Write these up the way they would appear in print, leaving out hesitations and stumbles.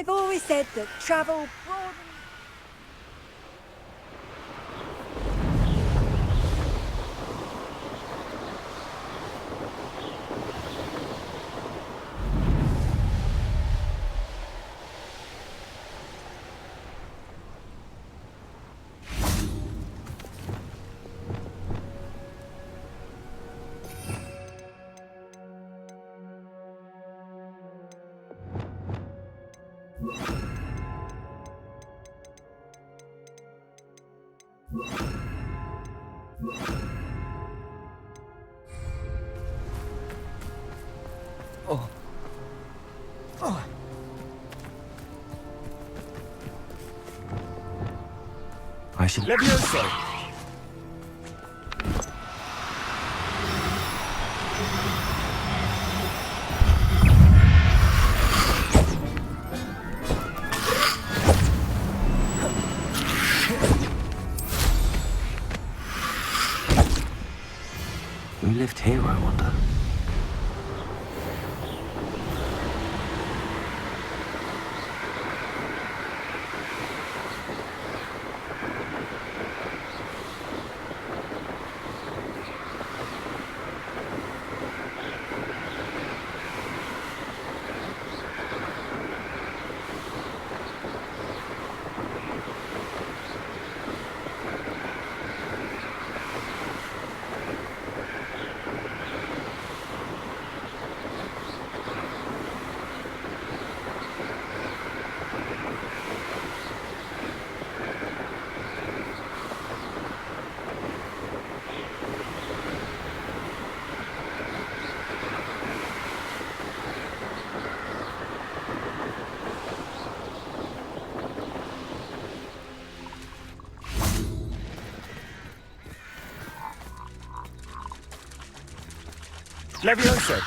I've always said that travel broadens. Oh. Oh. I should... Levioso! Who lived here, I wonder? Levioso!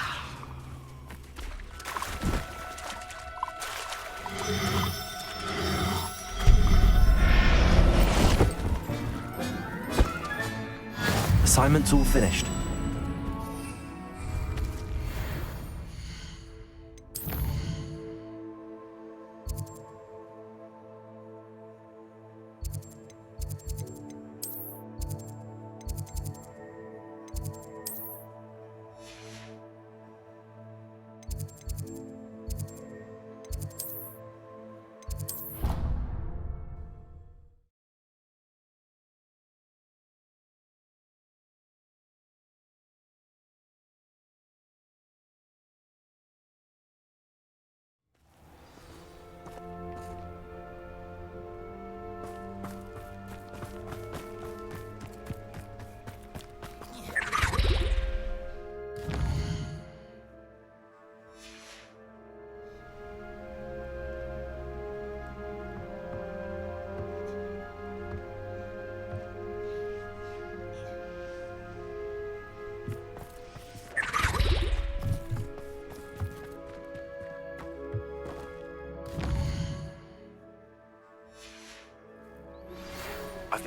Assignment's all finished.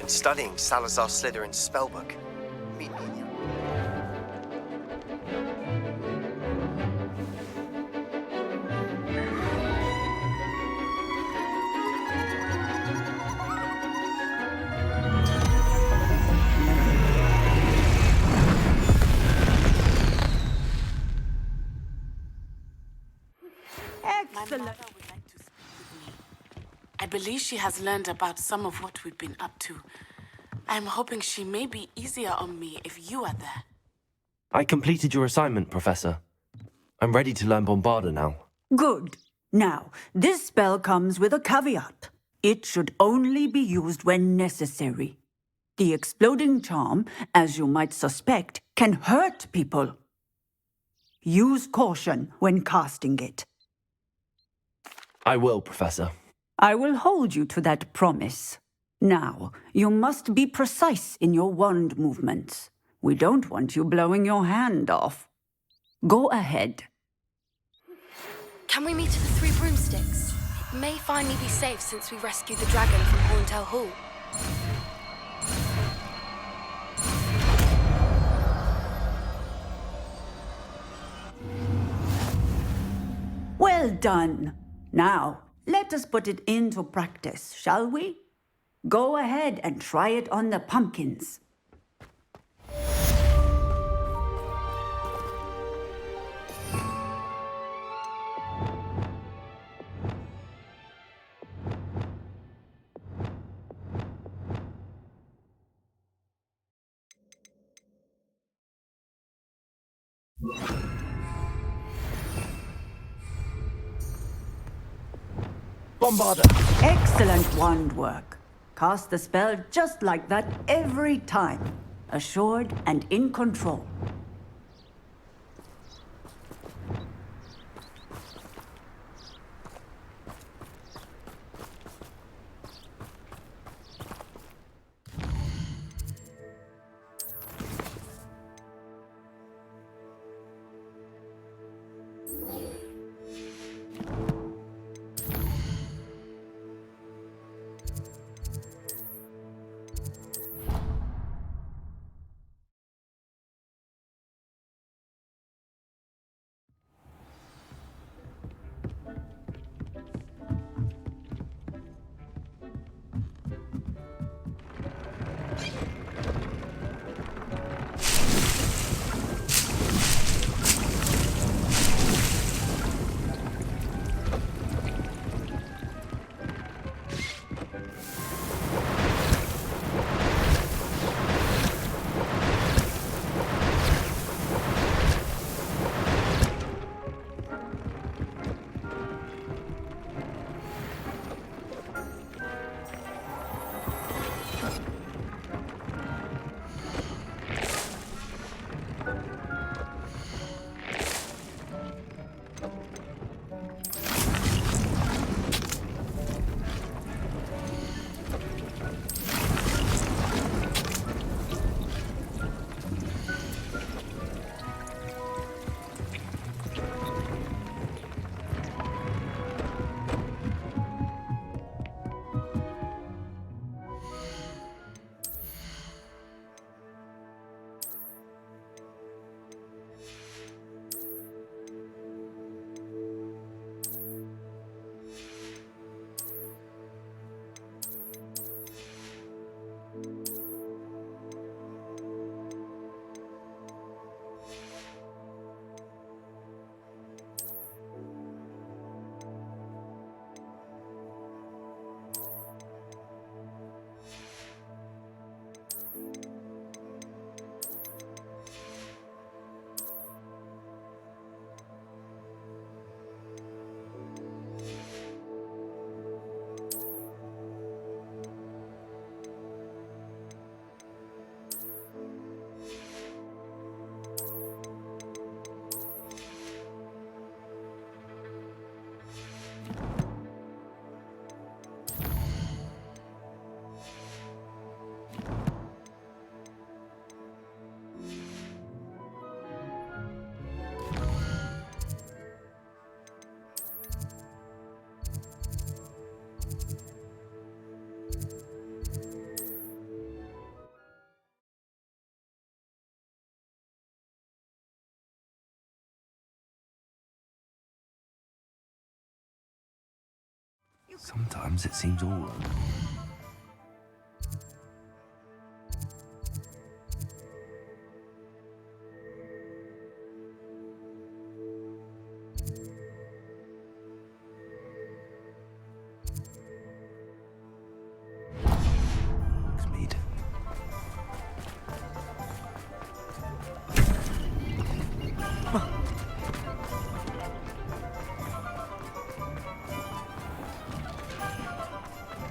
been studying Salazar Slytherin's spellbook. Meet me in the... My mother would like to speak with me. I believe she has learned about some of what we've been up to. I'm hoping she may be easier on me if you are there. I completed your assignment, Professor. I'm ready to learn Bombarda now. Good. Now, this spell comes with a caveat. It should only be used when necessary. The exploding charm, as you might suspect, can hurt people. Use caution when casting it. I will, Professor. I will hold you to that promise. Now, you must be precise in your wand movements. We don't want you blowing your hand off. Go ahead. Can we meet at the Three Broomsticks? It may finally be safe since we rescued the dragon from Horntail Hall. Well done. Now, let us put it into practice, shall we? Go ahead and try it on the pumpkins. Bombarda! Excellent wand work. Cast the spell just like that every time. Assured and in control. Sometimes it seems all wrong. Mead.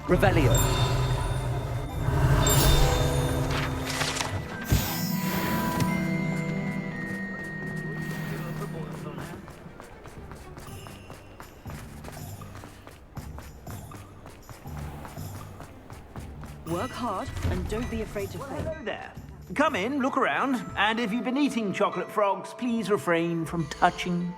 Revelio. Work hard and don't be afraid to fail. Hello there. Come in, look around, and if you've been eating chocolate frogs, please refrain from touching.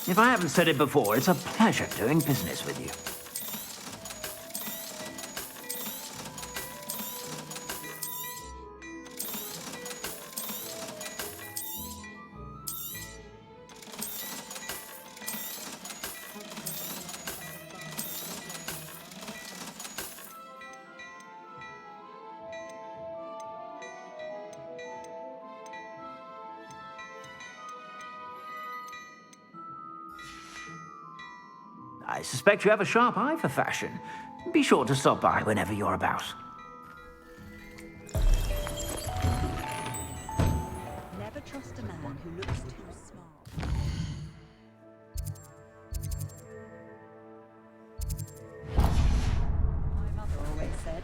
If I haven't said it before, it's a pleasure doing business with you. I suspect you have a sharp eye for fashion. Be sure to stop by whenever you're about. Never trust a man who looks too smart. My mother always said.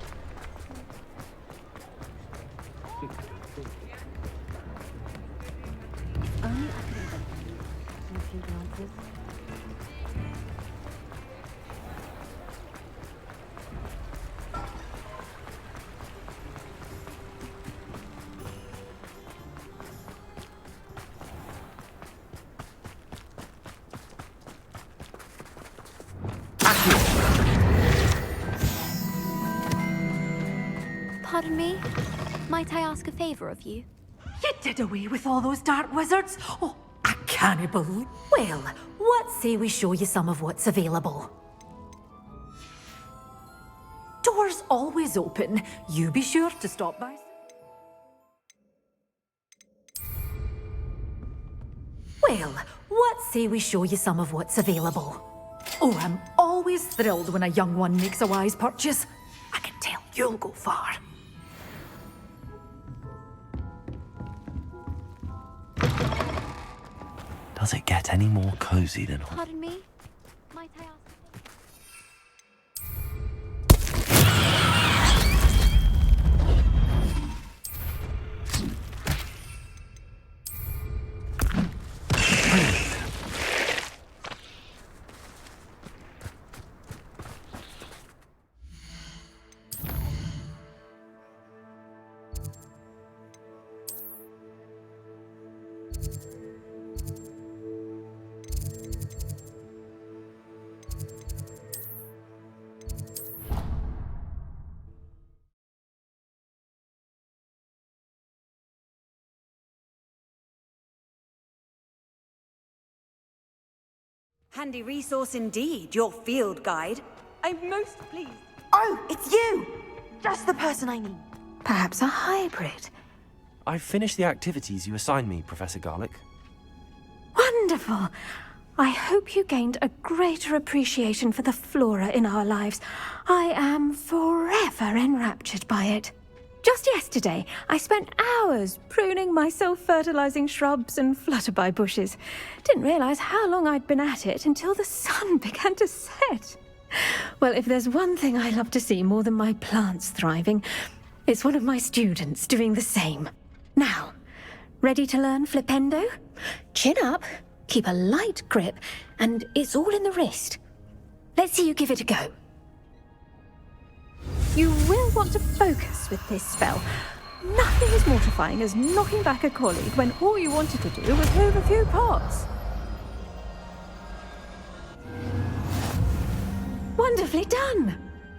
Only I can invent in a few glances. Pardon me? Might I ask a favor of you? You did away with all those dark wizards? Oh, I can't believe. Well, what say we show you some of what's available? Doors always open. You be sure to stop by. Well, what say we show you some of what's available? Oh, I'm always thrilled when a young one makes a wise purchase. I can tell you'll go far. Does it get any more cozy than... Pardon me? Might I ask? Handy resource indeed, your field guide. I'm most pleased. Oh, it's you! Just the person I need. Perhaps a hybrid. I've finished the activities you assigned me, Professor Garlick. Wonderful. I hope you gained a greater appreciation for the flora in our lives. I am forever enraptured by it. Just yesterday, I spent hours pruning my self-fertilizing shrubs and flutterby bushes. Didn't realize how long I'd been at it until the sun began to set. Well, if there's one thing I love to see more than my plants thriving, it's one of my students doing the same. Now, ready to learn Flipendo? Chin up, keep a light grip, and it's all in the wrist. Let's see you give it a go. You will want to focus with this spell. Nothing as mortifying as knocking back a colleague when all you wanted to do was move a few pots. Wonderfully done!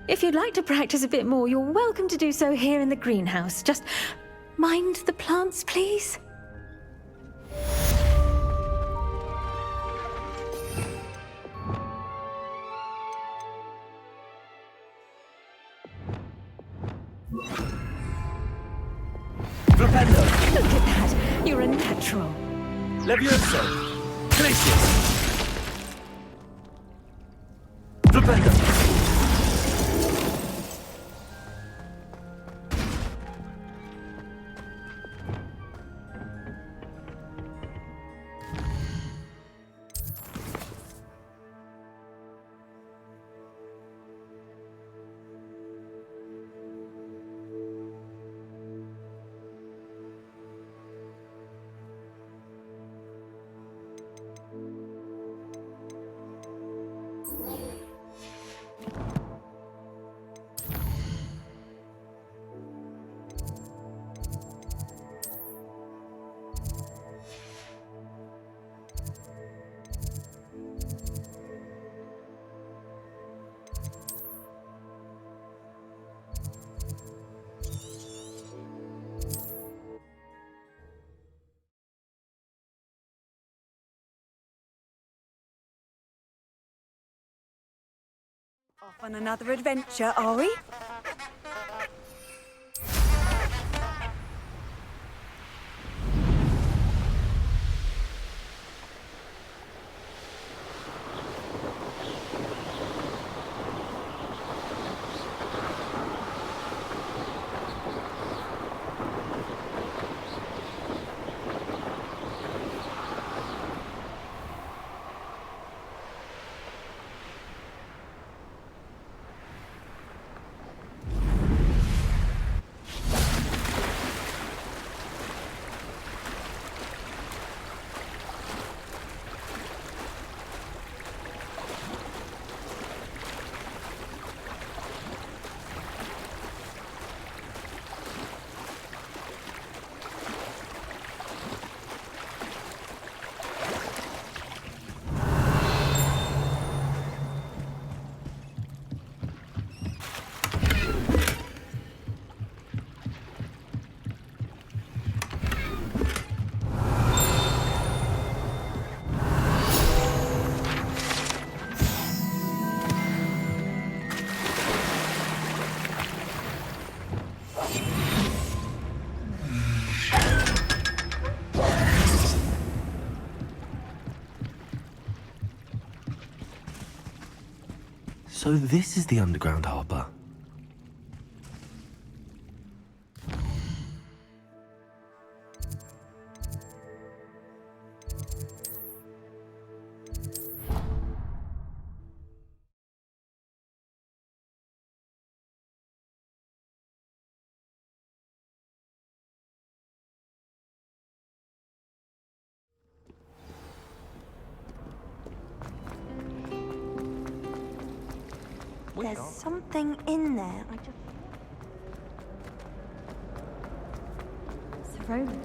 If you'd like to practice a bit more, you're welcome to do so here in the greenhouse. Just mind the plants, please. Flipendo! Look at that. You're a natural. Levioso! Glacius! Flipendo! Off on another adventure, are we? So this is the underground harbour. There's something in there. I just... It's a road.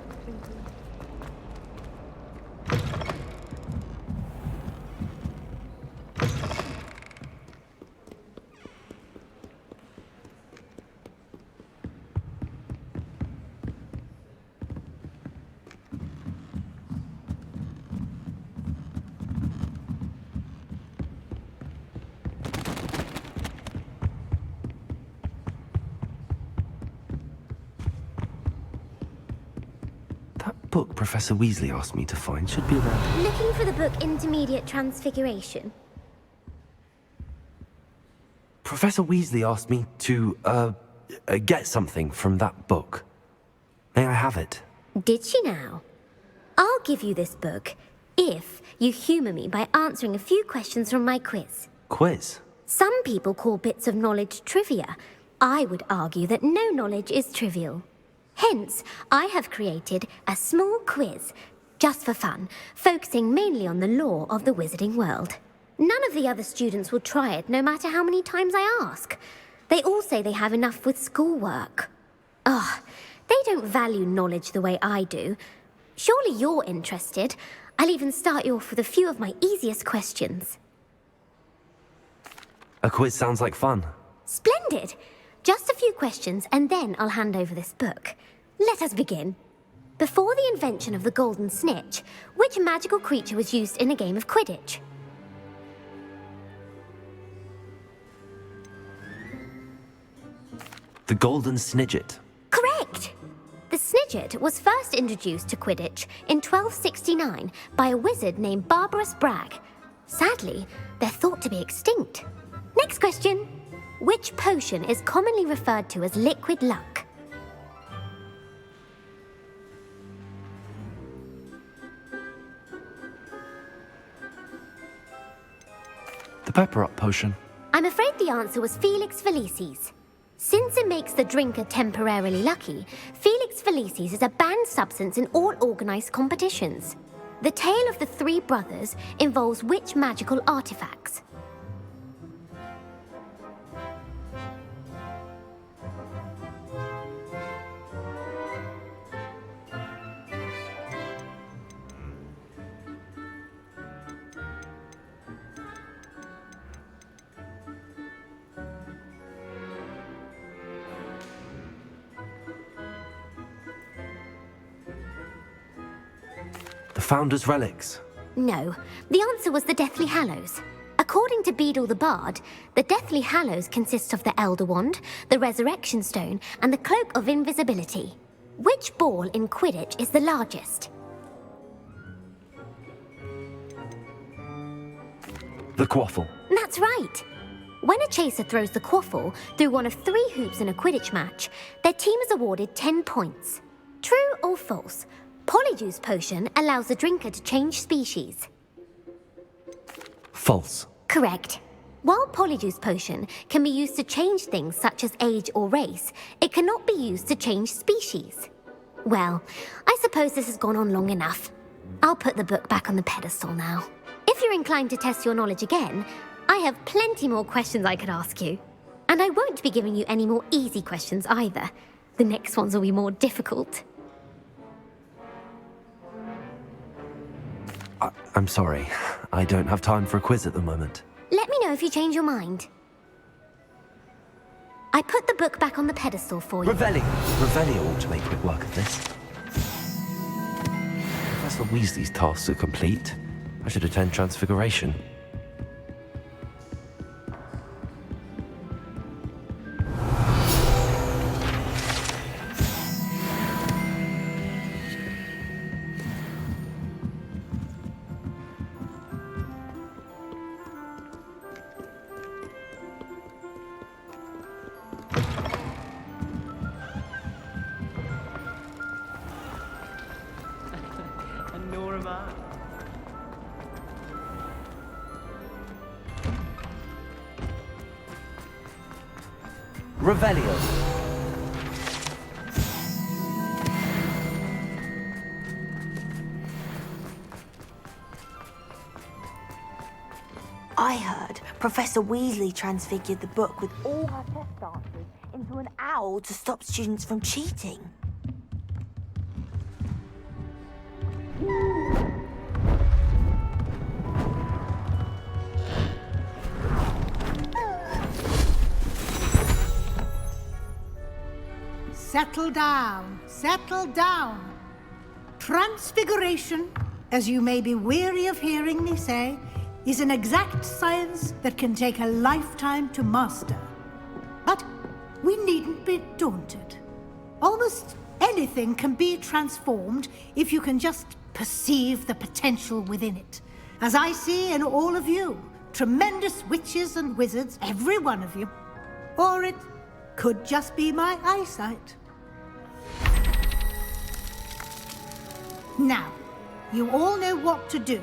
That book Professor Weasley asked me to find should be around. Looking for the book Intermediate Transfiguration? Professor Weasley asked me to, get something from that book. May I have it? Did she now? I'll give you this book if you humour me by answering a few questions from my quiz. Quiz? Some people call bits of knowledge trivia. I would argue that no knowledge is trivial. Hence, I have created a small quiz, just for fun, focusing mainly on the lore of the wizarding world. None of the other students will try it, no matter how many times I ask. They all say they have enough with schoolwork. Ugh, they don't value knowledge the way I do. Surely you're interested. I'll even start you off with a few of my easiest questions. A quiz sounds like fun. Splendid! Just a few questions, and then I'll hand over this book. Let us begin. Before the invention of the golden snitch, which magical creature was used in a game of Quidditch? The Golden Snidget. Correct! The Snidget was first introduced to Quidditch in 1269 by a wizard named Barbarous Bragg. Sadly, they're thought to be extinct. Next question. Which potion is commonly referred to as liquid luck? The Pepper Up potion. I'm afraid the answer was Felix Felicis. Since it makes the drinker temporarily lucky, Felix Felicis is a banned substance in all organized competitions. The tale of the three brothers involves which magical artifacts? The Founder's Relics. No, the answer was the Deathly Hallows. According to Beadle the Bard, the Deathly Hallows consists of the Elder Wand, the Resurrection Stone, and the Cloak of Invisibility. Which ball in Quidditch is the largest? The Quaffle. That's right. When a chaser throws the quaffle through one of 3 hoops in a Quidditch match, their team is awarded 10 points. True or false? Polyjuice potion allows the drinker to change species. False. Correct. While Polyjuice potion can be used to change things such as age or race, it cannot be used to change species. Well, I suppose this has gone on long enough. I'll put the book back on the pedestal now. If you're inclined to test your knowledge again, I have plenty more questions I could ask you. And I won't be giving you any more easy questions either. The next ones will be more difficult. I'm sorry. I don't have time for a quiz at the moment. Let me know if you change your mind. I put the book back on the pedestal for you. Revelio ought to make quick work of this. Professor Weasley's tasks are complete. I should attend Transfiguration. Revelio. I heard Professor Weasley transfigured the book with all her test answers into an owl to stop students from cheating. Settle down, settle down. Transfiguration, as you may be weary of hearing me say, is an exact science that can take a lifetime to master. But we needn't be daunted. Almost anything can be transformed if you can just perceive the potential within it. As I see in all of you, tremendous witches and wizards, every one of you. Or it could just be my eyesight. Now, you all know what to do.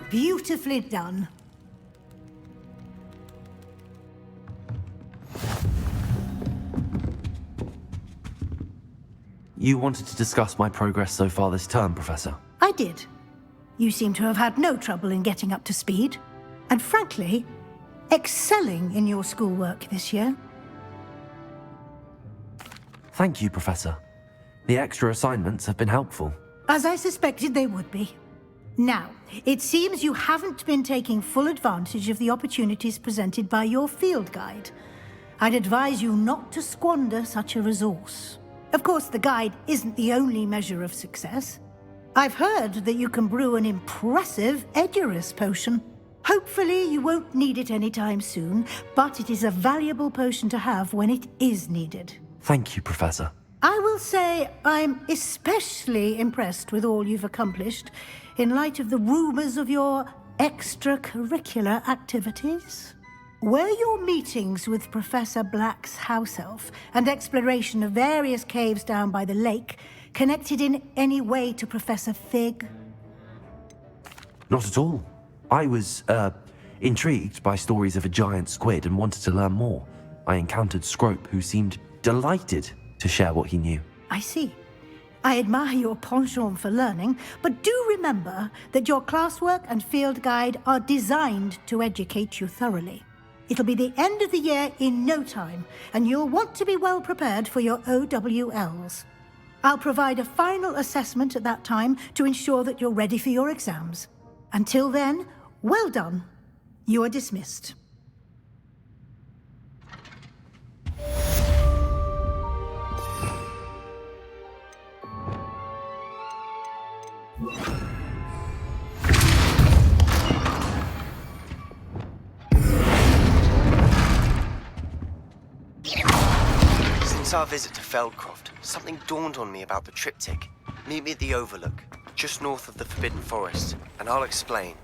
Beautifully done. You wanted to discuss my progress so far this term, Professor? I did. You seem to have had no trouble in getting up to speed, and frankly, excelling in your schoolwork this year. Thank you, Professor. The extra assignments have been helpful. As I suspected they would be. Now, it seems you haven't been taking full advantage of the opportunities presented by your field guide. I'd advise you not to squander such a resource. Of course, the guide isn't the only measure of success. I've heard that you can brew an impressive Edurus potion. Hopefully you won't need it anytime soon, but it is a valuable potion to have when it is needed. Thank you, Professor. I will say I'm especially impressed with all you've accomplished in light of the rumors of your extracurricular activities. Were your meetings with Professor Black's house elf and exploration of various caves down by the lake connected in any way to Professor Fig? Not at all. I was, intrigued by stories of a giant squid and wanted to learn more. I encountered Scrope, who seemed delighted to share what he knew. I see. I admire your penchant for learning, but do remember that your classwork and field guide are designed to educate you thoroughly. It'll be the end of the year in no time, and you'll want to be well prepared for your OWLs. I'll provide a final assessment at that time to ensure that you're ready for your exams. Until then, well done. You are dismissed. Since our visit to Feldcroft, something dawned on me about the triptych. Meet me at the Overlook, just north of the Forbidden Forest, and I'll explain.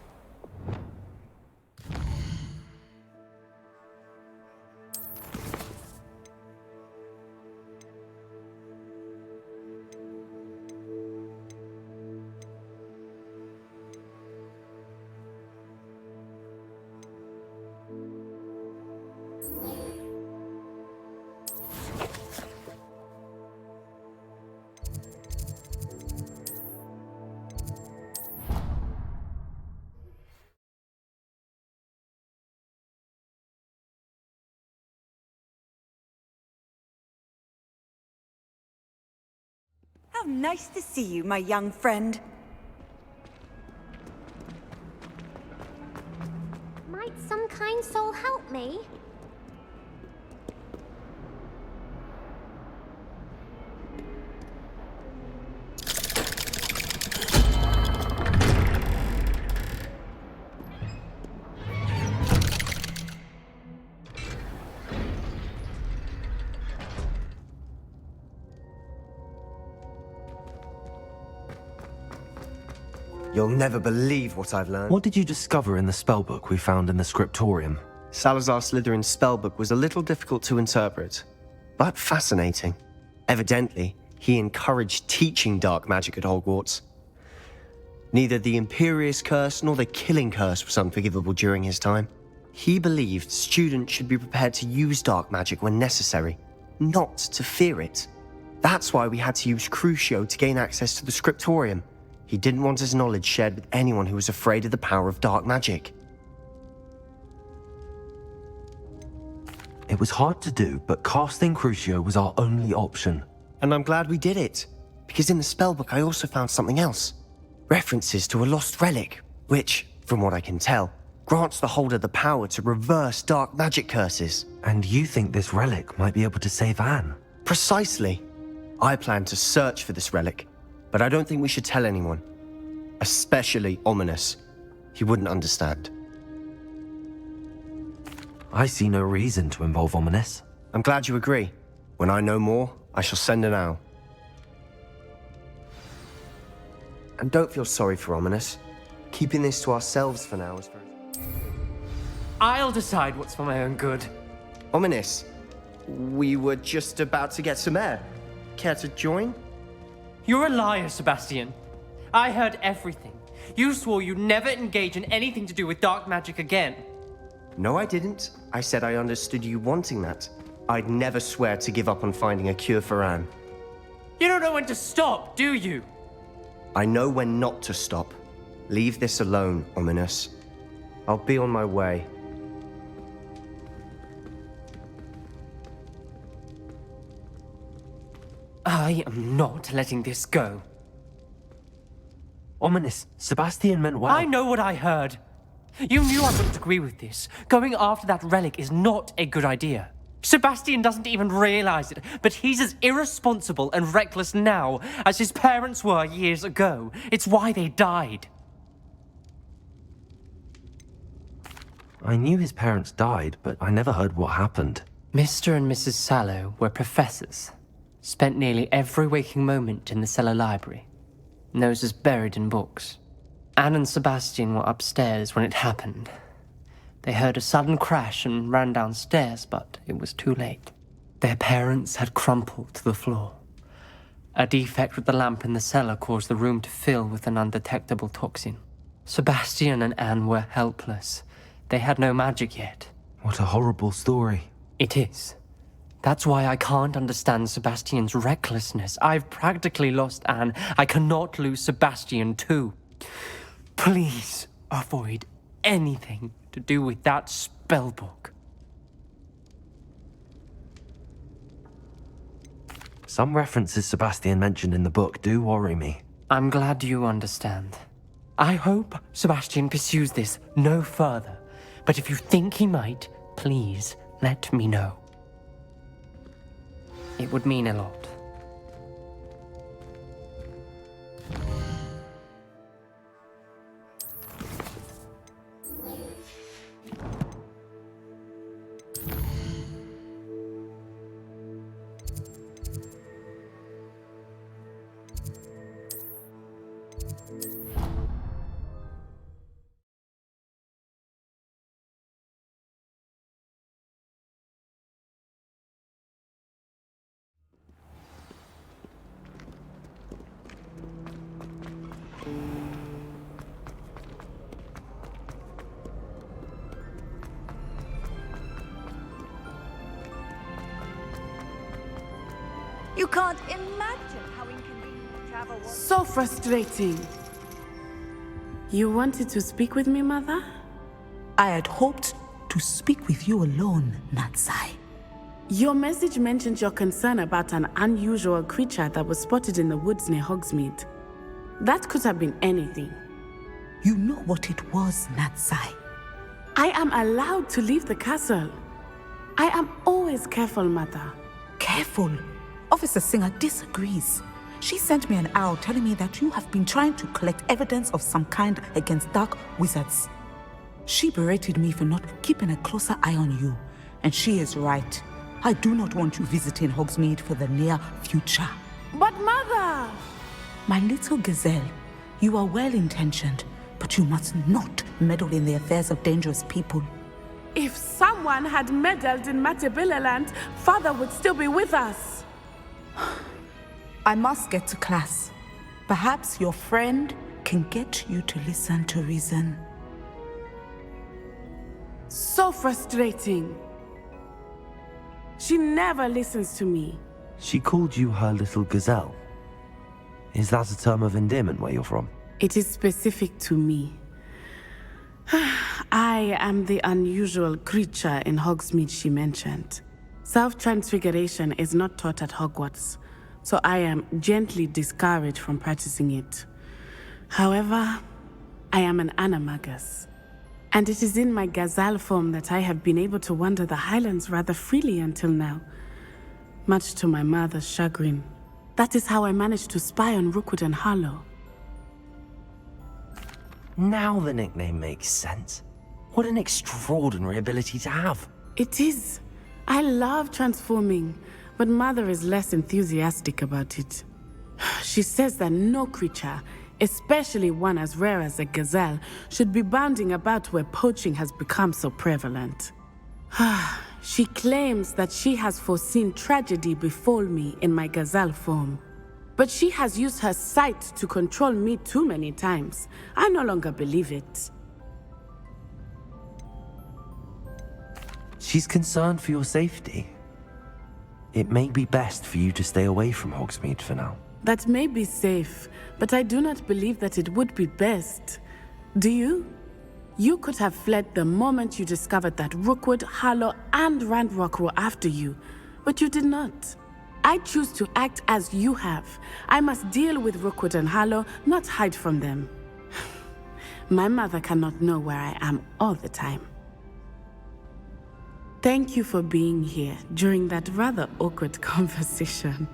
How nice to see you, my young friend. Might some kind soul help me? You'll never believe what I've learned. What did you discover in the spellbook we found in the scriptorium? Salazar Slytherin's spellbook was a little difficult to interpret, but fascinating. Evidently, he encouraged teaching dark magic at Hogwarts. Neither the Imperious Curse nor the Killing Curse was unforgivable during his time. He believed students should be prepared to use dark magic when necessary, not to fear it. That's why we had to use Crucio to gain access to the scriptorium. He didn't want his knowledge shared with anyone who was afraid of the power of dark magic. It was hard to do, but casting Crucio was our only option. And I'm glad we did it, because in the spellbook I also found something else. References to a lost relic, which, from what I can tell, grants the holder the power to reverse dark magic curses. And you think this relic might be able to save Anne? Precisely. I plan to search for this relic, but I don't think we should tell anyone. Especially Ominous. He wouldn't understand. I see no reason to involve Ominous. I'm glad you agree. When I know more, I shall send an owl. And don't feel sorry for Ominous. Keeping this to ourselves for now is very... I'll decide what's for my own good. Ominous, we were just about to get some air. Care to join? You're a liar, Sebastian. I heard everything. You swore you'd never engage in anything to do with dark magic again. No, I didn't. I said I understood you wanting that. I'd never swear to give up on finding a cure for Anne. You don't know when to stop, do you? I know when not to stop. Leave this alone, Ominous. I'll be on my way. I am not letting this go. Ominous. Sebastian meant well. I know what I heard. You knew I wouldn't agree with this. Going after that relic is not a good idea. Sebastian doesn't even realize it, but he's as irresponsible and reckless now as his parents were years ago. It's why they died. I knew his parents died, but I never heard what happened. Mr. and Mrs. Sallow were professors. Spent nearly every waking moment in the cellar library. Noses buried in books. Anne and Sebastian were upstairs when it happened. They heard a sudden crash and ran downstairs, but it was too late. Their parents had crumpled to the floor. A defect with the lamp in the cellar caused the room to fill with an undetectable toxin. Sebastian and Anne were helpless. They had no magic yet. What a horrible story. It is. That's why I can't understand Sebastian's recklessness. I've practically lost Anne. I cannot lose Sebastian too. Please avoid anything to do with that spellbook. Some references Sebastian mentioned in the book do worry me. I'm glad you understand. I hope Sebastian pursues this no further. But if you think he might, please let me know. It would mean a lot. You can't imagine how inconvenient travel was. So frustrating. You wanted to speak with me, Mother? I had hoped to speak with you alone, Natsai. Your message mentioned your concern about an unusual creature that was spotted in the woods near Hogsmeade. That could have been anything. You know what it was, Natsai. I am allowed to leave the castle. I am always careful, Mother. Careful? Officer Singer disagrees. She sent me an owl telling me that you have been trying to collect evidence of some kind against dark wizards. She berated me for not keeping a closer eye on you, and she is right. I do not want you visiting Hogsmeade for the near future. But Mother! My little gazelle, you are well-intentioned, but you must not meddle in the affairs of dangerous people. If someone had meddled in Matabeleland, Father would still be with us. I must get to class. Perhaps your friend can get you to listen to reason. So frustrating. She never listens to me. She called you her little gazelle. Is that a term of endearment where you're from? It is specific to me. I am the unusual creature in Hogsmeade she mentioned. Self-transfiguration is not taught at Hogwarts, so I am gently discouraged from practicing it. However, I am an animagus, and it is in my gazelle form that I have been able to wander the Highlands rather freely until now, much to my mother's chagrin. That is how I managed to spy on Rookwood and Harlow. Now the nickname makes sense. What an extraordinary ability to have. It is. I love transforming, but Mother is less enthusiastic about it. She says that no creature, especially one as rare as a gazelle, should be bounding about where poaching has become so prevalent. She claims that she has foreseen tragedy befall me in my gazelle form. But she has used her sight to control me too many times. I no longer believe it. She's concerned for your safety. It may be best for you to stay away from Hogsmeade for now. That may be safe, but I do not believe that it would be best. Do you? You could have fled the moment you discovered that Rookwood, Harlow, and Ranrock were after you, but you did not. I choose to act as you have. I must deal with Rookwood and Harlow, not hide from them. My mother cannot know where I am all the time. Thank you for being here during that rather awkward conversation.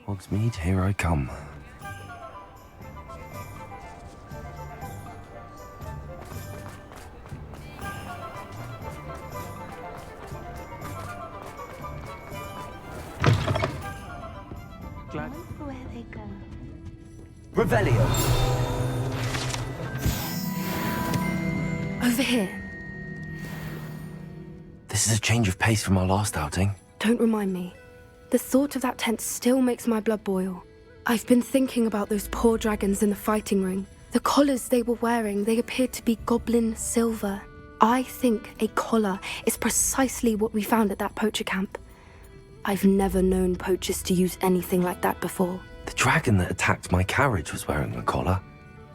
Hogsmeade, here I come. Glad. Where they go. Revelio! Over here. This is a change of pace from our last outing. Don't remind me. The thought of that tent still makes my blood boil. I've been thinking about those poor dragons in the fighting ring. The collars they were wearing, they appeared to be goblin silver. I think a collar is precisely what we found at that poacher camp. I've never known poachers to use anything like that before. The dragon that attacked my carriage was wearing a collar,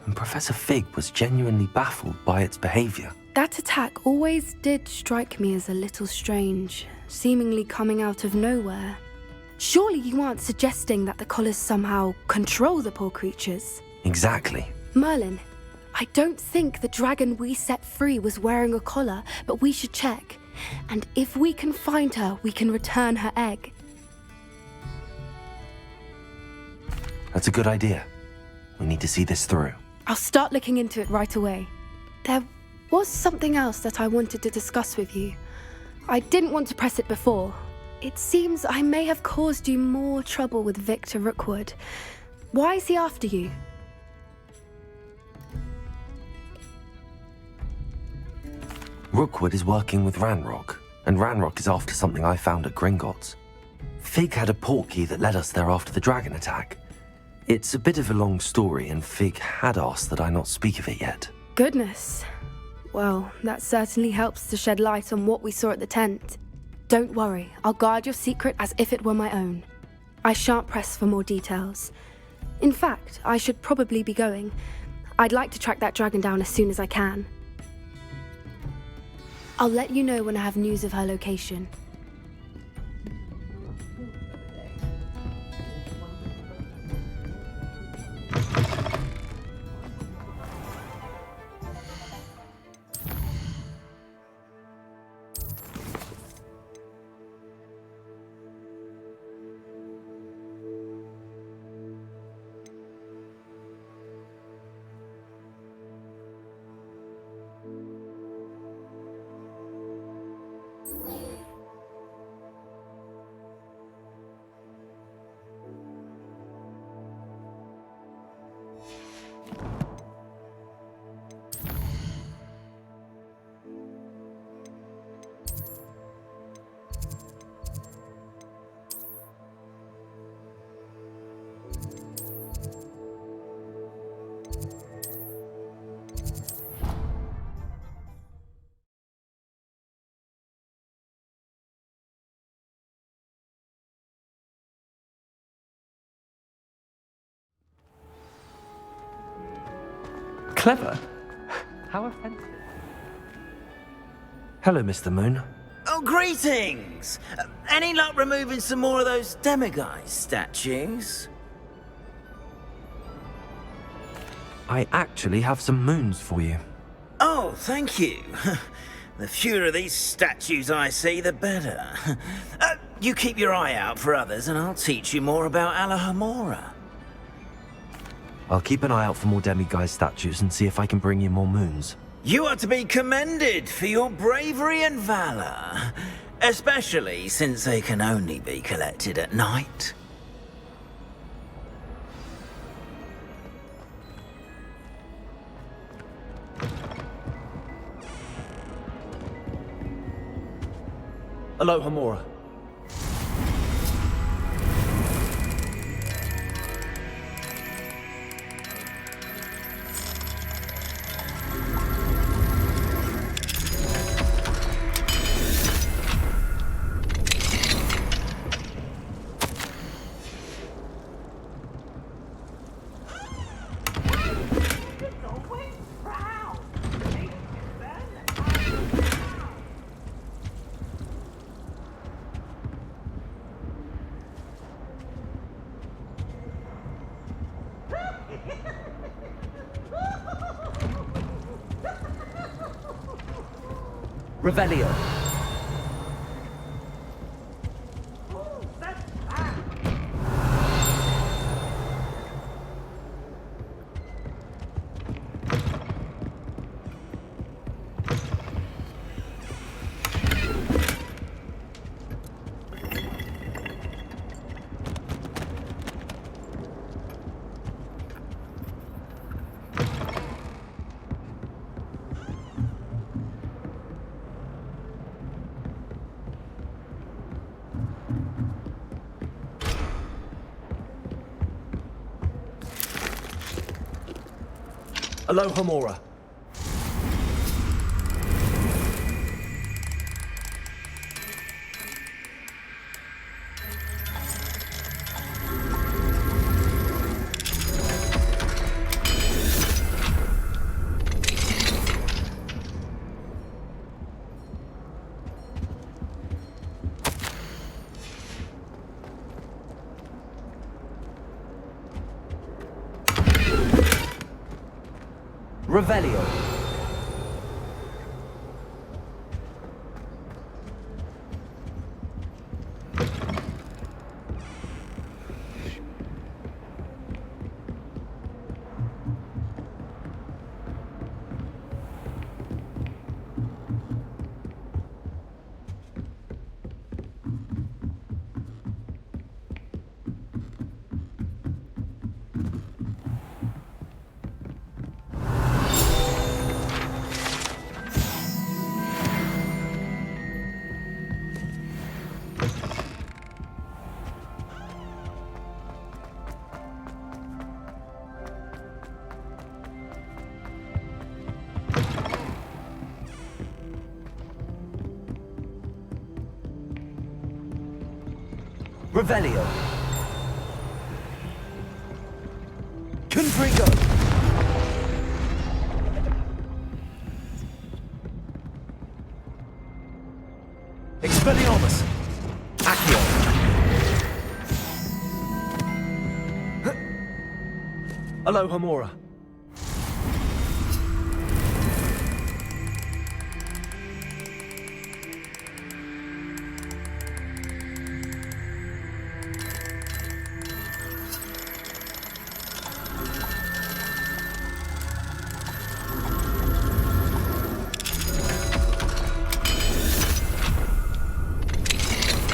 and Professor Fig was genuinely baffled by its behavior. That attack always did strike me as a little strange, seemingly coming out of nowhere. Surely you aren't suggesting that the collars somehow control the poor creatures? Exactly. Merlin, I don't think the dragon we set free was wearing a collar, but we should check. And if we can find her, we can return her egg. That's a good idea. We need to see this through. I'll start looking into it right away. There was something else that I wanted to discuss with you. I didn't want to press it before. It seems I may have caused you more trouble with Victor Rookwood. Why is he after you? Rookwood is working with Ranrock, and Ranrock is after something I found at Gringotts. Fig had a portkey that led us there after the dragon attack. It's a bit of a long story, and Fig had asked that I not speak of it yet. Goodness. Well, that certainly helps to shed light on what we saw at the tent. Don't worry, I'll guard your secret as if it were my own. I shan't press for more details. In fact, I should probably be going. I'd like to track that dragon down as soon as I can. I'll let you know when I have news of her location. Clever? How offensive. Hello, Mr. Moon. Oh, greetings! Any luck removing some more of those demiguise statues? I actually have some moons for you. Oh, thank you. The fewer of these statues I see, the better. You keep your eye out for others, and I'll teach you more about Alahamora. I'll keep an eye out for more demiguise statues and see if I can bring you more moons. You are to be commended for your bravery and valor, especially since they can only be collected at night. Alohomora. Revelio. Alohomora. Revelio. Revelio. Confringo. Expelliarmus. Accio. Alohomora.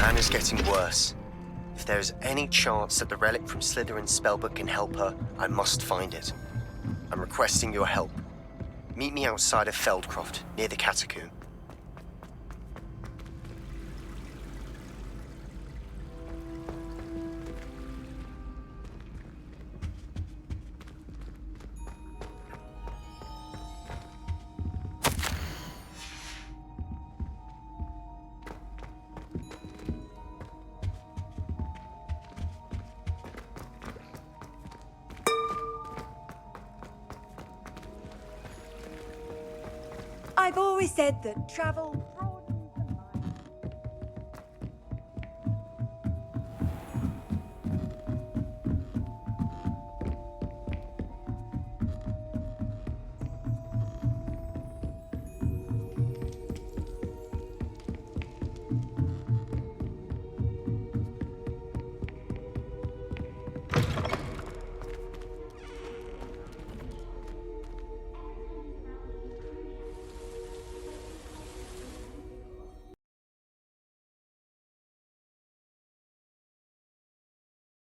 Anna's getting worse. If there is any chance that the relic from Slytherin's spellbook can help her, I must find it. I'm requesting your help. Meet me outside of Feldcroft, near the catacomb. I've always said that travel